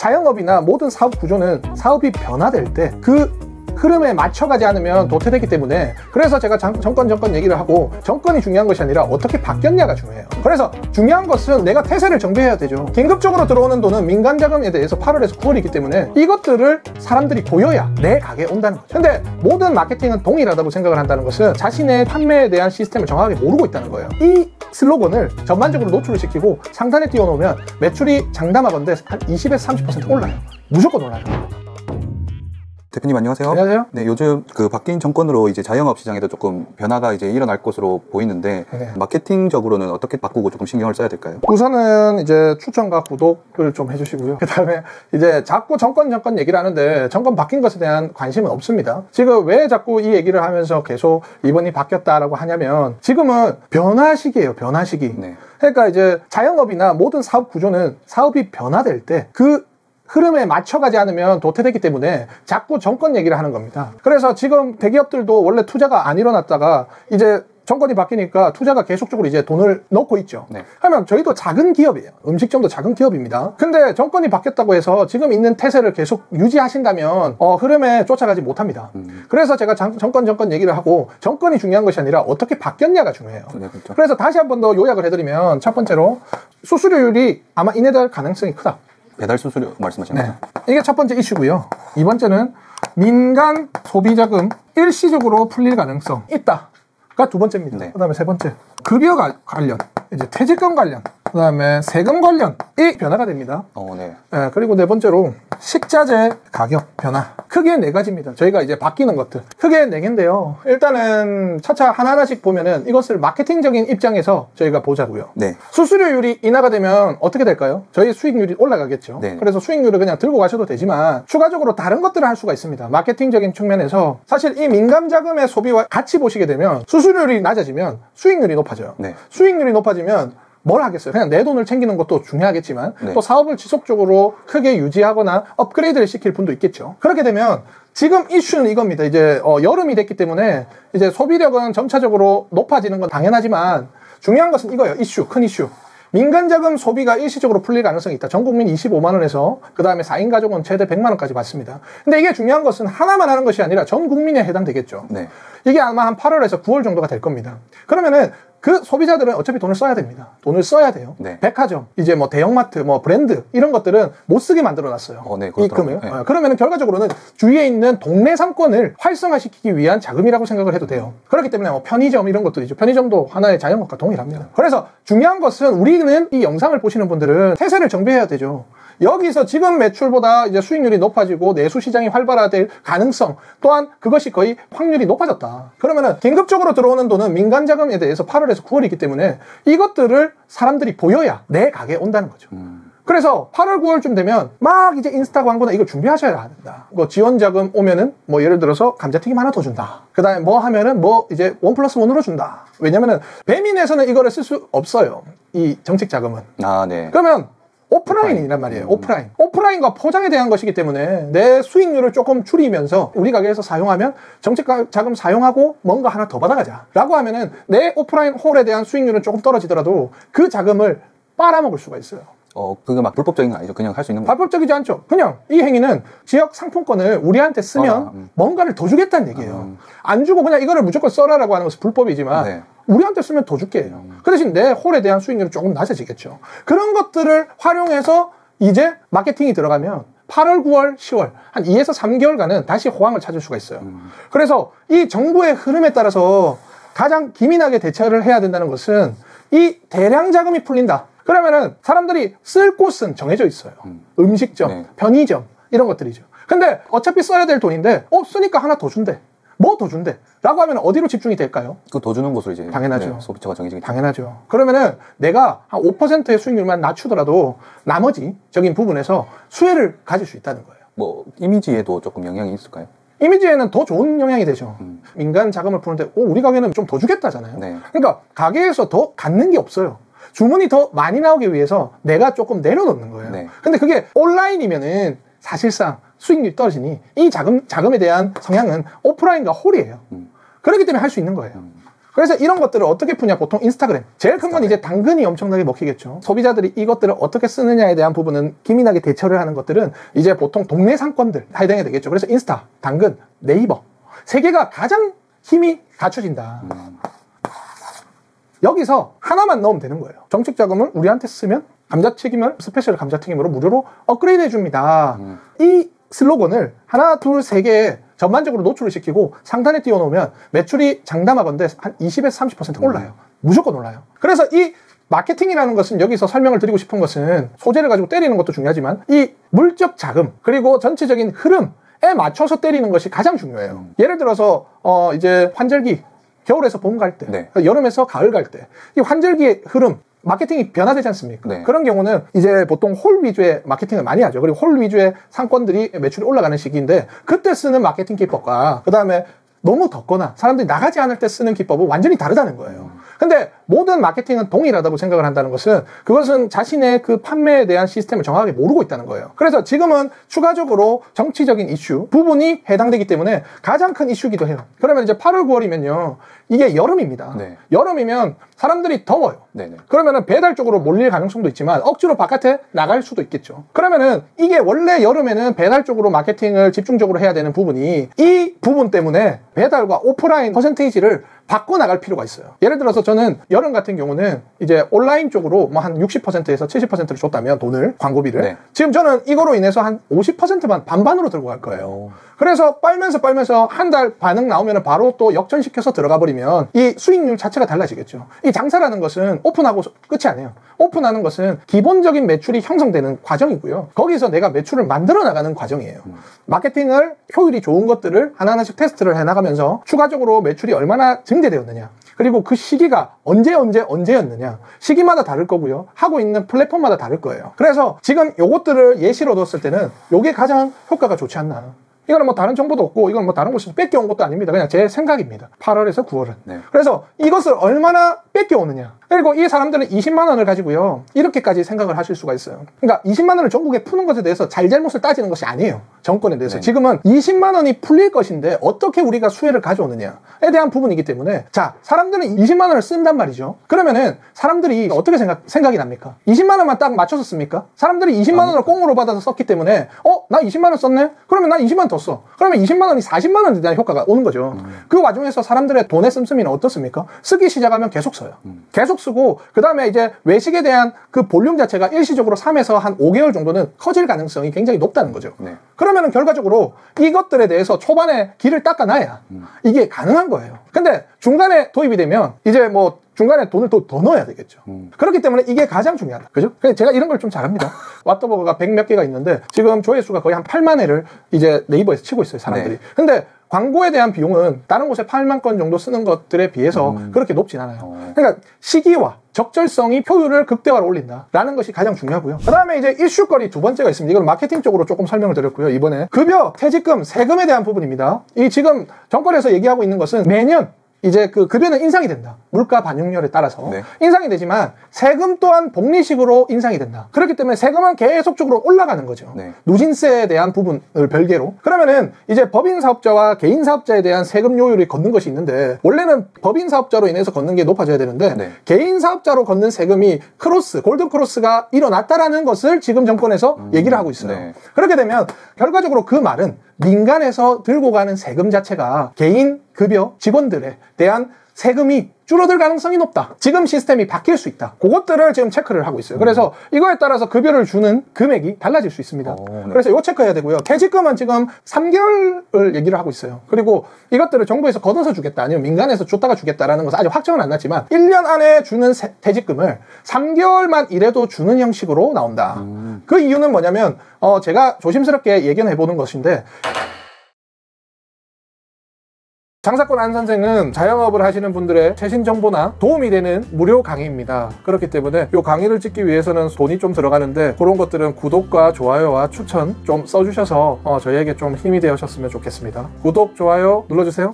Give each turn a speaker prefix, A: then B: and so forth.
A: 자영업이나 모든 사업 구조는 사업이 변화될 때 그 흐름에 맞춰가지 않으면 도태되기 때문에, 그래서 제가 정권 얘기를 하고, 정권이 중요한 것이 아니라 어떻게 바뀌었냐가 중요해요. 그래서 중요한 것은 내가 태세를 정비해야 되죠. 긴급적으로 들어오는 돈은 민간 자금에 대해서 8월에서 9월이기 때문에 이것들을 사람들이 보여야 내 가게에 온다는 거죠. 근데 모든 마케팅은 동일하다고 생각을 한다는 것은 자신의 판매에 대한 시스템을 정확하게 모르고 있다는 거예요. 이 슬로건을 전반적으로 노출을 시키고 상단에 띄워놓으면 매출이 장담하건대 한 20에서 30% 올라요. 무조건 올라요.
B: 대표님 안녕하세요.
A: 안녕하세요.
B: 네, 요즘 바뀐 정권으로 이제 자영업 시장에도 조금 변화가 이제 일어날 것으로 보이는데,
A: 네.
B: 마케팅적으로는 어떻게 바꾸고 조금 신경을 써야 될까요?
A: 우선은 이제 추천과 구독을 좀 해주시고요. 그 다음에 이제 자꾸 정권 얘기를 하는데 정권 바뀐 것에 대한 관심은 없습니다. 지금 왜 자꾸 이 얘기를 하면서 계속 이번이 바뀌었다라고 하냐면, 지금은 변화 시기예요. 변화 시기.
B: 네.
A: 그러니까 이제 자영업이나 모든 사업 구조는 사업이 변화될 때 그 흐름에 맞춰가지 않으면 도태되기 때문에 자꾸 정권 얘기를 하는 겁니다. 그래서 지금 대기업들도 원래 투자가 안 일어났다가 이제 정권이 바뀌니까 투자가 계속적으로 이제 돈을 넣고 있죠.
B: 네.
A: 하면 저희도 작은 기업이에요. 음식점도 작은 기업입니다. 근데 정권이 바뀌었다고 해서 지금 있는 태세를 계속 유지하신다면 흐름에 쫓아가지 못합니다. 그래서 제가 정권 얘기를 하고, 정권이 중요한 것이 아니라 어떻게 바뀌었냐가 중요해요.
B: 네, 그렇죠.
A: 그래서 다시 한 번 더 요약을 해드리면, 첫 번째로 수수료율이 아마 인하될 가능성이 크다.
B: 배달 수수료 말씀하시는 거죠?
A: 이게 첫 번째 이슈고요. 이 번째는 민간 소비자금 일시적으로 풀릴 가능성 있다가 두 번째입니다.
B: 네.
A: 그 다음에 세 번째, 급여 관련, 이제 퇴직금 관련, 그 다음에 세금 관련이 변화가 됩니다.
B: 네.
A: 네, 그리고 네 번째로 식자재 가격 변화. 크게 네 가지입니다. 저희가 이제 바뀌는 것들. 크게 네 개인데요. 일단은 차차 하나하나씩 보면은 이것을 마케팅적인 입장에서 저희가 보자고요.
B: 네.
A: 수수료율이 인하가 되면 어떻게 될까요? 저희 수익률이 올라가겠죠.
B: 네.
A: 그래서 수익률을 그냥 들고 가셔도 되지만 추가적으로 다른 것들을 할 수가 있습니다. 마케팅적인 측면에서 사실 이 민간 자금의 소비와 같이 보시게 되면 수수료율이 낮아지면 수익률이 높아져요.
B: 네.
A: 수익률이 높아지면 뭘 하겠어요? 그냥 내 돈을 챙기는 것도 중요하겠지만
B: 네.
A: 또 사업을 지속적으로 크게 유지하거나 업그레이드를 시킬 분도 있겠죠. 그렇게 되면 지금 이슈는 이겁니다. 이제 여름이 됐기 때문에 이제 소비력은 점차적으로 높아지는 건 당연하지만 중요한 것은 이거예요. 이슈, 큰 이슈. 민간자금 소비가 일시적으로 풀릴 가능성이 있다. 전 국민 25만 원에서 그 다음에 4인 가족은 최대 100만 원까지 받습니다. 근데 이게 중요한 것은 하나만 하는 것이 아니라 전 국민에 해당되겠죠.
B: 네.
A: 이게 아마 한 8월에서 9월 정도가 될 겁니다. 그러면은 그 소비자들은 어차피 돈을 써야 됩니다. 돈을 써야 돼요.
B: 네.
A: 백화점, 이제 뭐 대형마트, 뭐 브랜드 이런 것들은 못 쓰게 만들어놨어요.
B: 네,
A: 입금을.
B: 네.
A: 그러면은 결과적으로는 주위에 있는 동네 상권을 활성화시키기 위한 자금이라고 생각을 해도 돼요. 그렇기 때문에 뭐 편의점 이런 것들이죠. 편의점도 하나의 자영업과 동일합니다. 그래서 중요한 것은 우리는 이 영상을 보시는 분들은 태세를 정비해야 되죠. 여기서 지금 매출보다 이제 수익률이 높아지고 내수 시장이 활발화될 가능성, 또한 그것이 거의 확률이 높아졌다. 그러면은 긴급적으로 들어오는 돈은 민간 자금에 대해서 8월에서 9월이기 때문에 이것들을 사람들이 보여야 내 가게에 온다는 거죠. 그래서 8월, 9월쯤 되면 막 이제 인스타 광고나 이걸 준비하셔야 한다. 뭐 지원 자금 오면은 뭐 예를 들어서 감자튀김 하나 더 준다. 그 다음에 뭐 하면은 뭐 이제 1+1으로 준다. 왜냐면은 배민에서는 이거를 쓸 수 없어요. 이 정책 자금은.
B: 네.
A: 그러면 오프라인이란 말이에요. 오프라인과 포장에 대한 것이기 때문에 내 수익률을 조금 줄이면서 우리 가게에서 사용하면 정책 자금 사용하고 뭔가 하나 더 받아가자 라고 하면은 내 오프라인 홀에 대한 수익률은 조금 떨어지더라도 그 자금을 빨아먹을 수가 있어요.
B: 그게 막 불법적인 건 아니죠. 그냥 할 수 있는 거예요.
A: 불법적이지 않죠. 그냥 이 행위는 지역 상품권을 우리한테 쓰면 뭔가를 더 주겠다는 얘기예요. 안 주고 그냥 이거를 무조건 써라라고 하는 것은 불법이지만
B: 네.
A: 우리한테 쓰면 더 줄게. 그 대신 내 홀에 대한 수익률은 조금 낮아지겠죠. 그런 것들을 활용해서 이제 마케팅이 들어가면 8월, 9월, 10월 한 2에서 3개월간은 다시 호황을 찾을 수가 있어요. 그래서 이 정부의 흐름에 따라서 가장 기민하게 대처를 해야 된다는 것은 이 대량 자금이 풀린다. 그러면은 사람들이 쓸 곳은 정해져 있어요. 음식점,
B: 네.
A: 편의점 이런 것들이죠. 근데 어차피 써야 될 돈인데 쓰니까 하나 더 준대. 뭐 더 준대? 라고 하면 어디로 집중이 될까요?
B: 그 더 주는 곳으로 이제
A: 당연하죠.
B: 소비처가 정해지기 때문에.
A: 당연하죠. 그러면은 내가 한 5%의 수익률만 낮추더라도 나머지적인 부분에서 수혜를 가질 수 있다는 거예요.
B: 뭐 이미지에도 조금 영향이 있을까요?
A: 이미지에는 더 좋은 영향이 되죠. 민간 자금을 푸는데 우리 가게는 좀 더 주겠다잖아요.
B: 네.
A: 그러니까 가게에서 더 갖는 게 없어요. 주문이 더 많이 나오기 위해서 내가 조금 내려놓는 거예요.
B: 네.
A: 근데 그게 온라인이면은 사실상 수익률이 떨어지니 이 자금에 대한 성향은 오프라인과 홀이에요. 그렇기 때문에 할 수 있는 거예요. 그래서 이런 것들을 어떻게 푸냐? 보통 인스타그램. 제일 큰 건 이제 당근이 엄청나게 먹히겠죠. 소비자들이 이것들을 어떻게 쓰느냐에 대한 부분은 기민하게 대처를 하는 것들은 이제 보통 동네 상권들 해당이 되겠죠. 그래서 인스타, 당근, 네이버 세 개가 가장 힘이 갖춰진다. 여기서 하나만 넣으면 되는 거예요. 정책 자금을 우리한테 쓰면 감자튀김을 스페셜 감자튀김으로 무료로 업그레이드 해줍니다. 이 슬로건을 하나, 둘, 세 개에 전반적으로 노출을 시키고 상단에 띄워놓으면 매출이 장담하건대 한 20에서 30% 올라요. 무조건 올라요. 그래서 이 마케팅이라는 것은 여기서 설명을 드리고 싶은 것은 소재를 가지고 때리는 것도 중요하지만 이 물적 자금 그리고 전체적인 흐름에 맞춰서 때리는 것이 가장 중요해요. 예를 들어서 이제 환절기 겨울에서 봄 갈 때,
B: 네.
A: 여름에서 가을 갈 때, 이 환절기의 흐름, 마케팅이 변화되지 않습니까?
B: 네.
A: 그런 경우는 이제 보통 홀 위주의 마케팅을 많이 하죠. 그리고 홀 위주의 상권들이 매출이 올라가는 시기인데 그때 쓰는 마케팅 기법과 그 다음에 너무 덥거나 사람들이 나가지 않을 때 쓰는 기법은 완전히 다르다는 거예요. 근데 모든 마케팅은 동일하다고 생각을 한다는 것은 그것은 자신의 그 판매에 대한 시스템을 정확하게 모르고 있다는 거예요. 그래서 지금은 추가적으로 정치적인 이슈 부분이 해당되기 때문에 가장 큰 이슈기도 해요. 그러면 이제 8월, 9월이면요. 이게 여름입니다.
B: 네.
A: 여름이면 사람들이 더워요.
B: 네네.
A: 그러면은 배달 쪽으로 몰릴 가능성도 있지만 억지로 바깥에 나갈 수도 있겠죠. 그러면은 이게 원래 여름에는 배달 쪽으로 마케팅을 집중적으로 해야 되는 부분이 이 부분 때문에 배달과 오프라인 퍼센테이지를 바꿔 나갈 필요가 있어요. 예를 들어서 저는 여름 같은 경우는 이제 온라인 쪽으로 뭐 한 60%에서 70%를 줬다면 돈을 광고비를
B: 네.
A: 지금 저는 이거로 인해서 한 50%만 반반으로 들고 갈 거예요. 그래서 빨면서 한 달 반응 나오면 바로 또 역전시켜서 들어가 버리면 이 수익률 자체가 달라지겠죠. 이 장사라는 것은 오픈하고 끝이 아니에요. 오픈하는 것은 기본적인 매출이 형성되는 과정이고요. 거기서 내가 매출을 만들어 나가는 과정이에요. 마케팅을 효율이 좋은 것들을 하나하나씩 테스트를 해나가면서 추가적으로 매출이 얼마나 증대되었느냐, 그리고 그 시기가 언제였느냐, 시기마다 다를 거고요. 하고 있는 플랫폼마다 다를 거예요. 그래서 지금 요것들을 예시로 뒀을 때는 요게 가장 효과가 좋지 않나. 이거는 뭐 다른 정보도 없고 이건 뭐 다른 곳에서 뺏겨온 것도 아닙니다. 그냥 제 생각입니다. 8월에서 9월은.
B: 네.
A: 그래서 이것을 얼마나 뺏겨오느냐. 그리고 이 사람들은 20만 원을 가지고요. 이렇게까지 생각을 하실 수가 있어요. 그러니까 20만 원을 전국에 푸는 것에 대해서 잘잘못을 따지는 것이 아니에요. 정권에 대해서.
B: 네.
A: 지금은 20만 원이 풀릴 것인데 어떻게 우리가 수혜를 가져오느냐에 대한 부분이기 때문에 자, 사람들은 20만 원을 쓴단 말이죠. 그러면은 사람들이 어떻게 생각이 납니까? 20만 원만 딱 맞춰서 씁니까? 사람들이 20만 원을 꽁으로 받아서 썼기 때문에 나 20만 원 썼네? 그러면 나 20만 원 더 써. 그러면 20만 원이 40만 원에 대한 효과가 오는 거죠. 그 와중에서 사람들의 돈의 씀씀이는 어떻습니까? 쓰기 시작하면 계속 써요. 계속 쓰고 그 다음에 이제 외식에 대한 그 볼륨 자체가 일시적으로 3에서 한 5개월 정도는 커질 가능성이 굉장히 높다는 거죠.
B: 네.
A: 그러면은 결과적으로 이것들에 대해서 초반에 길을 닦아놔야 이게 가능한 거예요. 근데 중간에 도입이 되면 이제 뭐 중간에 돈을 또 더 넣어야 되겠죠. 그렇기 때문에 이게 가장 중요하다. 그죠? 제가 이런 걸 좀 잘합니다. 왓더버거가 100 몇 개가 있는데 지금 조회수가 거의 한 8만 회를 이제 네이버에서 치고 있어요, 사람들이.
B: 네.
A: 근데 광고에 대한 비용은 다른 곳에 8만 건 정도 쓰는 것들에 비해서 그렇게 높진 않아요. 그러니까 시기와 적절성이 효율을 극대화로 올린다라는 것이 가장 중요하고요. 그 다음에 이제 이슈거리 두 번째가 있습니다. 이건 마케팅 쪽으로 조금 설명을 드렸고요. 이번에 급여, 퇴직금, 세금에 대한 부분입니다. 이 지금 정권에서 얘기하고 있는 것은 매년 이제 그 급여는 인상이 된다. 물가 반영률에 따라서
B: 네.
A: 인상이 되지만 세금 또한 복리식으로 인상이 된다. 그렇기 때문에 세금은 계속적으로 올라가는 거죠.
B: 네.
A: 누진세에 대한 부분을 별개로. 그러면은 이제 법인 사업자와 개인 사업자에 대한 세금 요율이 걷는 것이 있는데 원래는 법인 사업자로 인해서 걷는 게 높아져야 되는데
B: 네.
A: 개인 사업자로 걷는 세금이 골든 크로스가 일어났다라는 것을 지금 정권에서 얘기를 하고 있어요.
B: 네.
A: 그렇게 되면 결과적으로 그 말은 민간에서 들고 가는 세금 자체가 개인 급여 직원들에 대한 세금이 줄어들 가능성이 높다. 지금 시스템이 바뀔 수 있다. 그것들을 지금 체크를 하고 있어요. 그래서 이거에 따라서 급여를 주는 금액이 달라질 수 있습니다.
B: 네.
A: 그래서 이거 체크해야 되고요. 퇴직금은 지금 3개월을 얘기를 하고 있어요. 그리고 이것들을 정부에서 걷어서 주겠다, 아니면 민간에서 줬다가 주겠다라는 것은 아직 확정은 안 났지만 1년 안에 주는 퇴직금을 3개월만 일해도 주는 형식으로 나온다. 그 이유는 뭐냐면 제가 조심스럽게 예견해 보는 것인데, 장사꾼 안 선생은 자영업을 하시는 분들의 최신 정보나 도움이 되는 무료 강의입니다. 그렇기 때문에 이 강의를 찍기 위해서는 돈이 좀 들어가는데 그런 것들은 구독과 좋아요와 추천 좀 써주셔서 저희에게 좀 힘이 되셨으면 좋겠습니다. 구독, 좋아요 눌러주세요.